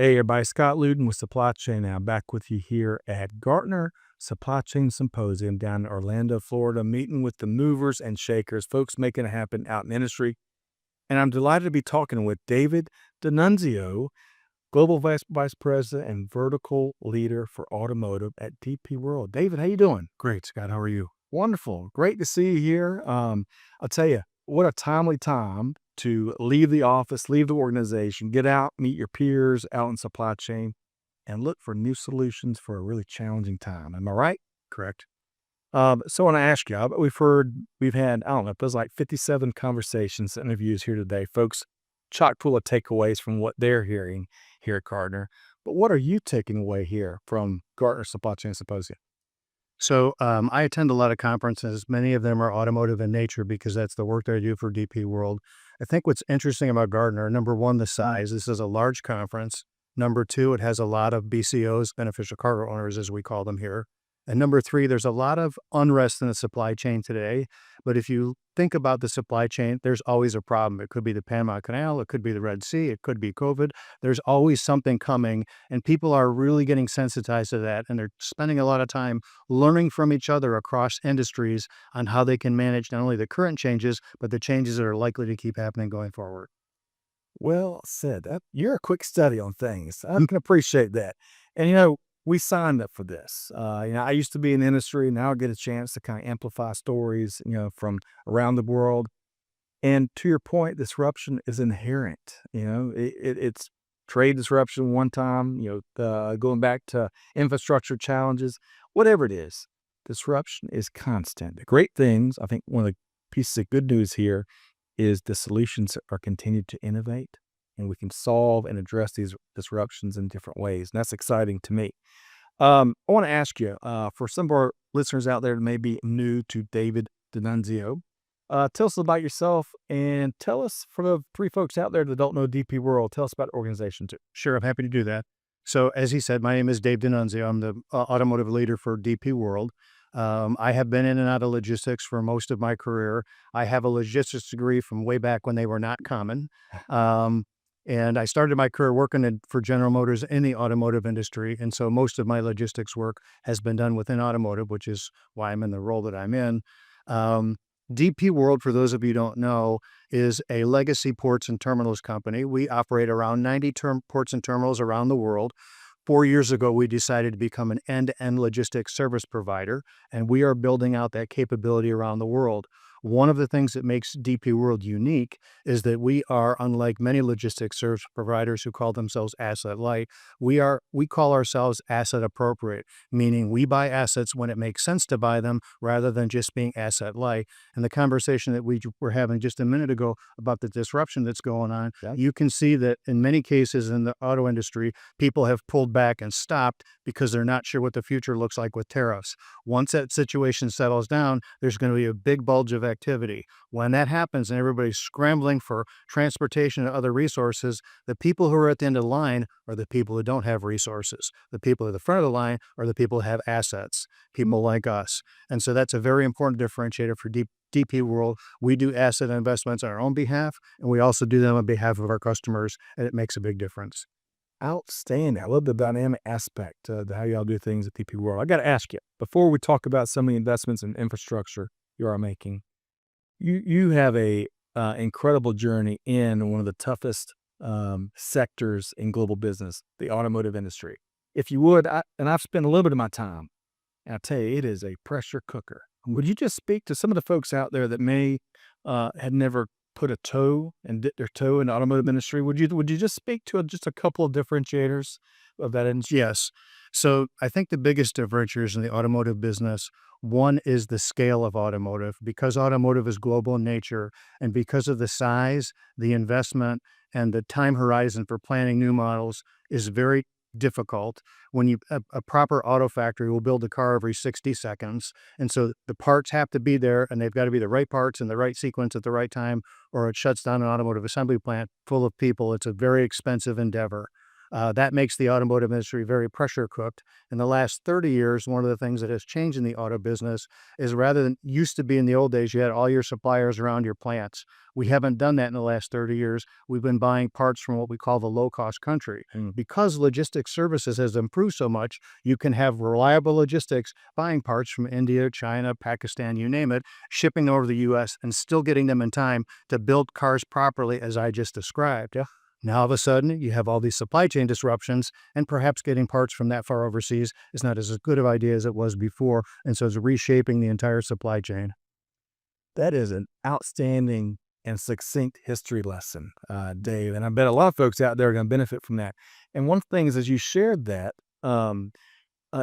Hey everybody, Scott Luton with Supply Chain now, back with you here at Gartner Supply Chain Symposium down in Orlando, Florida, meeting with the movers and shakers, folks making it happen out in the industry. And I'm delighted to be talking with David D'Annunzio, Global Vice President and Vertical Leader for Automotive at DP World. David, how you doing? Great, Scott. How are you? Wonderful. Great to see you here. I'll tell you, what a timely time to leave the office, leave the organization, get out, meet your peers out in supply chain, and look for new solutions for a really challenging time. Am I right? Correct. So I want to ask you, we've had, I don't know, it feels like 57 conversations, interviews here today. Folks chock full of takeaways from what they're hearing here at Gardner. But what are you taking away here from Gartner Supply Chain Symposium? I attend a lot of conferences. Many of them are automotive in nature because that's the work that I do for DP World. I think what's interesting about Gardner, number one, the size. This is a large conference. Number two, it has a lot of BCOs, beneficial cargo owners, as we call them here. And number three, there's a lot of unrest in the supply chain today. But if you think about the supply chain, there's always a problem. It could be the Panama Canal, it could be the Red Sea, it could be COVID. There's always something coming, and people are really getting sensitized to that. And they're spending a lot of time learning from each other across industries on how they can manage not only the current changes, but the changes that are likely to keep happening going forward. Well said. You're a quick study on things. I can appreciate that. And we signed up for this. I used to be in the industry. Now I get a chance to kind of amplify stories, from around the world. And to your point, disruption is inherent. It's trade disruption one time. Going back to infrastructure challenges, whatever it is, disruption is constant. The great things, I think, one of the pieces of good news here is the solutions are continued to innovate, and we can solve and address these disruptions in different ways. And that's exciting to me. I want to ask you, for some of our listeners out there that may be new to David D'Annunzio, tell us about yourself and tell us, for the three folks out there that don't know DP World, tell us about the organization too. Sure, I'm happy to do that. So, as he said, my name is Dave D'Annunzio. I'm the automotive leader for DP World. I have been in and out of logistics for most of my career. I have a logistics degree from way back when they were not common. And I started my career working for General Motors in the automotive industry. And so most of my logistics work has been done within automotive, which is why I'm in the role that I'm in. DP World, for those of you who don't know, is a legacy ports and terminals company. We operate around 90 ports and terminals around the world. 4 years ago, we decided to become an end-to-end logistics service provider, and we are building out that capability around the world. One of the things that makes DP World unique is that we are, unlike many logistics service providers who call themselves asset light, we call ourselves asset appropriate, meaning we buy assets when it makes sense to buy them rather than just being asset light. And the conversation that we were having just a minute ago about the disruption that's going on, Yeah. you can see that in many cases in the auto industry, people have pulled back and stopped because they're not sure what the future looks like with tariffs. Once that situation settles down, there's going to be a big bulge of activity. When that happens and everybody's scrambling for transportation and other resources, the people who are at the end of the line are the people who don't have resources. The people at the front of the line are the people who have assets, people like us. And so that's a very important differentiator for DP World. We do asset investments on our own behalf, and we also do them on behalf of our customers, and it makes a big difference. Outstanding. I love the dynamic aspect to how y'all do things at DP World. I got to ask you, before we talk about some of the investments in infrastructure you are making, you have a incredible journey in one of the toughest sectors in global business, the automotive industry. If you would, and I've spent a little bit of my time, and I tell you, it is a pressure cooker. Would you just speak to some of the folks out there that may had never put a toe and dipped their toe in the automotive industry? Would you just speak to just a couple of differentiators of that industry? Yes. So I think the biggest differentiators in the automotive business, one is the scale of automotive. Because automotive is global in nature, and because of the size, the investment, and the time horizon for planning new models is very difficult. When a proper auto factory will build a car every 60 seconds. And so the parts have to be there, and they've got to be the right parts in the right sequence at the right time, or it shuts down an automotive assembly plant full of people. It's a very expensive endeavor. That makes the automotive industry very pressure cooked. In the last 30 years, one of the things that has changed in the auto business is rather than used to be in the old days, you had all your suppliers around your plants. We haven't done that in the last 30 years. We've been buying parts from what we call the low-cost country. Because logistics services has improved so much, you can have reliable logistics buying parts from India, China, Pakistan, you name it, shipping them over to the U.S. and still getting them in time to build cars properly, as I just described. Yeah. Now, all of a sudden, you have all these supply chain disruptions, and perhaps getting parts from that far overseas is not as good of an idea as it was before, and so it's reshaping the entire supply chain. That is an outstanding and succinct history lesson, Dave. And I bet a lot of folks out there are going to benefit from that. And one thing is, as you shared that,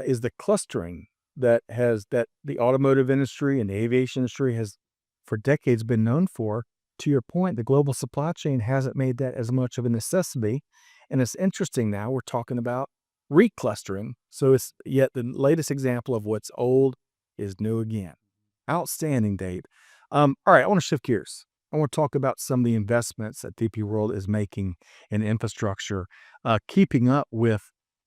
is the clustering that the automotive industry and the aviation industry has for decades been known for. To your point, the global supply chain hasn't made that as much of a necessity. And it's interesting now we're talking about reclustering. So it's yet the latest example of what's old is new again. Outstanding, Dave. All right, I want to shift gears. I want to talk about some of the investments that DP World is making in infrastructure, keeping up with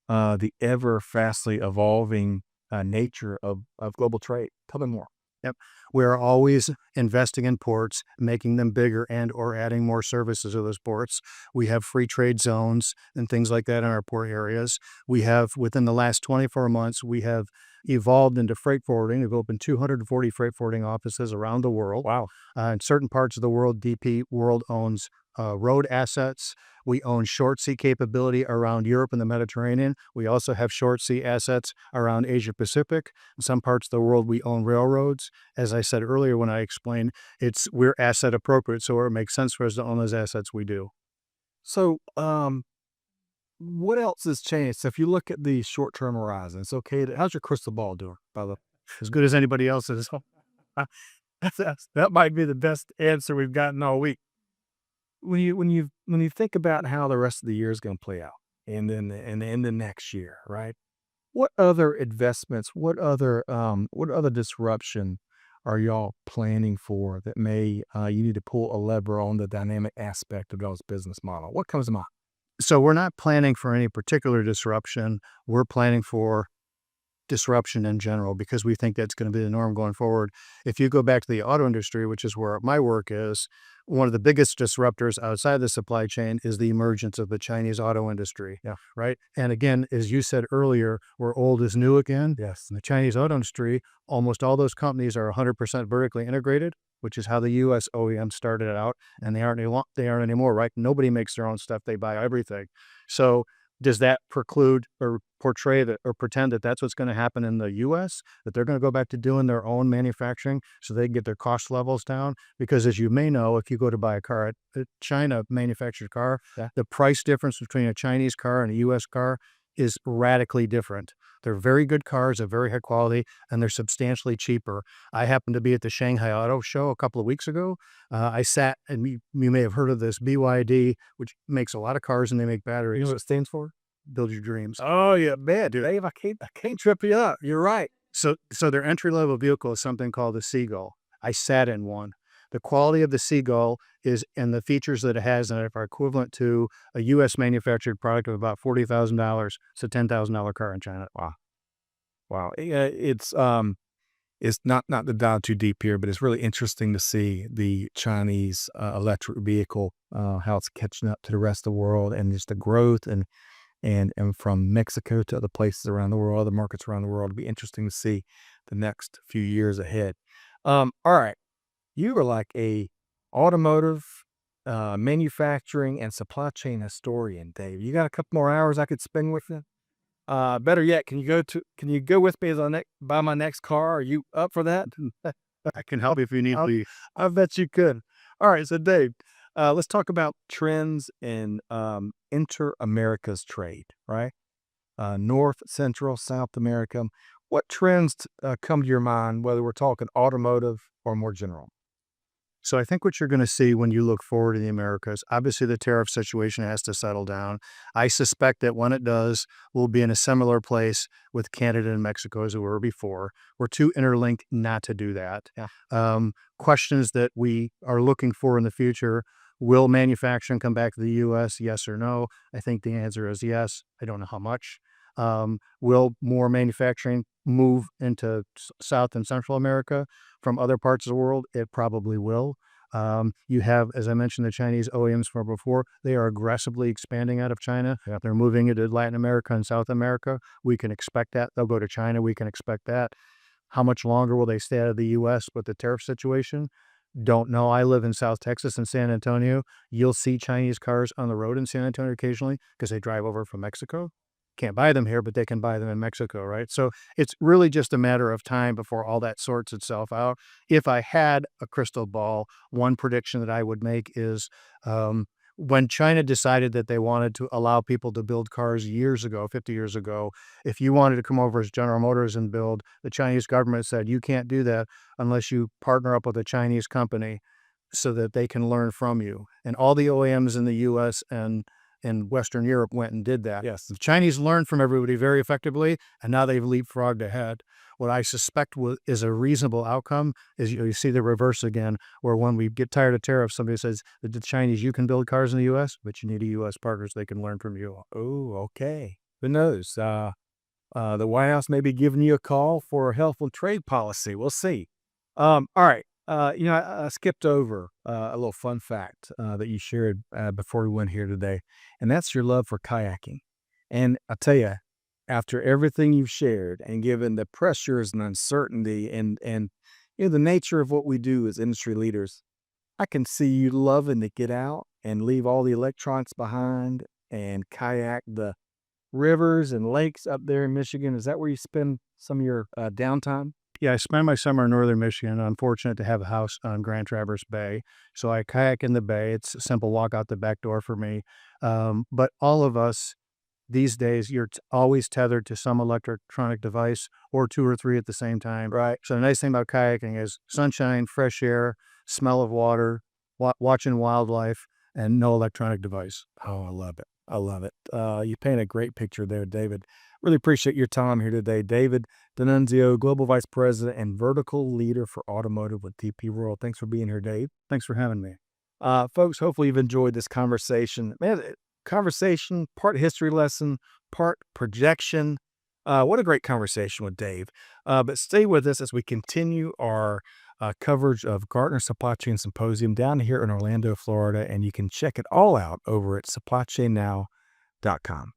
the ever fastly evolving nature of global trade. Tell me more. Yep. We're always investing in ports, making them bigger and or adding more services to those ports. We have free trade zones and things like that in our port areas. We have, within the last 24 months, we have evolved into freight forwarding. We've opened 240 freight forwarding offices around the world. Wow. In certain parts of the world, DP World owns road assets. We own short sea capability around Europe and the Mediterranean. We also have short sea assets around Asia Pacific. In some parts of the world, we own railroads. As I said earlier when I explained, we're asset appropriate, so it makes sense for us to own those assets. We do. So, what else has changed? So if you look at the short-term horizon, it's okay. How's your crystal ball doing, by the way? As good as anybody else's. That might be the best answer we've gotten all week. When you think about how the rest of the year is going to play out, and then in the next year, right? What other investments? What other disruption are y'all planning for that may you need to pull a lever on the dynamic aspect of y'all's business model? What comes to mind? So we're not planning for any particular disruption. We're planning for disruption in general because we think that's going to be the norm going forward. If you go back to the auto industry, which is where my work is, one of the biggest disruptors outside the supply chain is the emergence of the Chinese auto industry. Yeah. Right. And again, as you said earlier, we're old is new again. Yes. In the Chinese auto industry, almost all those companies are 100% vertically integrated, which is how the U.S. OEM started out, and they aren't anymore, right? Nobody makes their own stuff; they buy everything. So, does that preclude or portray that or pretend that that's what's going to happen in the U.S.? That they're going to go back to doing their own manufacturing so they can get their cost levels down? Because as you may know, if you go to buy a car, a China manufactured car, Yeah. the price difference between a Chinese car and a U.S. car is radically different. They're very good cars, they're very high quality, and they're substantially cheaper. I happened to be at the Shanghai Auto Show a couple of weeks ago. I sat, and you may have heard of this, BYD, which makes a lot of cars and they make You know batteries. what it stands for? Build your dreams. Oh yeah, man, dude. Dave, I can't trip you up. You're right. So their entry-level vehicle is something called the Seagull. I sat in one. The quality of the Seagull is, and the features that it has in it are equivalent to a U.S. manufactured product of about $40,000. It's a $10,000 car in China. Wow. It's not to dive too deep here, but it's really interesting to see the Chinese electric vehicle, how it's catching up to the rest of the world, and just the growth and from Mexico to other places around the world, other markets around the world. It'll be interesting to see the next few years ahead. All right, you are like a automotive, manufacturing, and supply chain historian, Dave. You got a couple more hours I could spend with you? Better yet, can you go with me as I buy my next car? Are you up for that? I can help you if you need I'll- to. I bet you could. All right, so Dave, let's talk about trends in inter-Americas trade, right? North, Central, South America. What trends come to your mind, whether we're talking automotive or more general? So I think what you're going to see when you look forward to the Americas, obviously the tariff situation has to settle down. I suspect that when it does, we'll be in a similar place with Canada and Mexico as we were before. We're too interlinked not to do that. Yeah. Questions that we are looking for in the future Will manufacturing come back to the U.S.? Yes or no? I think the answer is yes. I don't know how much. Will more manufacturing move into South and Central America from other parts of the world? It probably will. You have, as I mentioned, the Chinese OEMs from before. They are aggressively expanding out of China. Yeah. They're moving into Latin America and South America. We can expect that. They'll go to China. We can expect that. How much longer will they stay out of the U.S. with the tariff situation? Don't know. I live in South Texas in San Antonio. You'll see Chinese cars on the road in San Antonio occasionally because they drive over from Mexico. Can't buy them here, but they can buy them in Mexico, right? So it's really just a matter of time before all that sorts itself out. If I had a crystal ball, one prediction that I would make is when China decided that they wanted to allow people to build cars years ago, 50 years ago, if you wanted to come over as General Motors and build, the Chinese government said, you can't do that unless you partner up with a Chinese company so that they can learn from you. And all the OEMs in the US and in Western Europe went and did that. Yes. The Chinese learned from everybody very effectively, and now they've leapfrogged ahead. What I suspect is a reasonable outcome is you see the reverse again, where when we get tired of tariffs, somebody says, the Chinese, you can build cars in the U.S., but you need a U.S. partner so they can learn from you. Oh, okay. Who knows? The White House may be giving you a call for a helpful trade policy. We'll see. All right. I skipped over a little fun fact that you shared before we went here today, and that's your love for kayaking. And I tell you, after everything you've shared, and given the pressures and uncertainty, and the nature of what we do as industry leaders, I can see you loving to get out and leave all the electronics behind and kayak the rivers and lakes up there in Michigan. Is that where you spend some of your downtime? Yeah, I spend my summer in northern Michigan. I'm fortunate to have a house on Grand Traverse Bay. So I kayak in the bay. It's a simple walk out the back door for me. But all of us these days, you're always tethered to some electronic device or two or three at the same time. Right. So the nice thing about kayaking is sunshine, fresh air, smell of water, watching wildlife, and no electronic device. Oh, I love it. I love it. You paint a great picture there, David. Really appreciate your time here today. David D'Annunzio, Global Vice President and Vertical Leader for Automotive with DP World. Thanks for being here, Dave. Thanks for having me. Folks, hopefully you've enjoyed this conversation. Man, conversation, part history lesson, part projection. What a great conversation with Dave. But stay with us as we continue our coverage of Gartner Supply Chain Symposium down here in Orlando, Florida. And you can check it all out over at supplychainnow.com.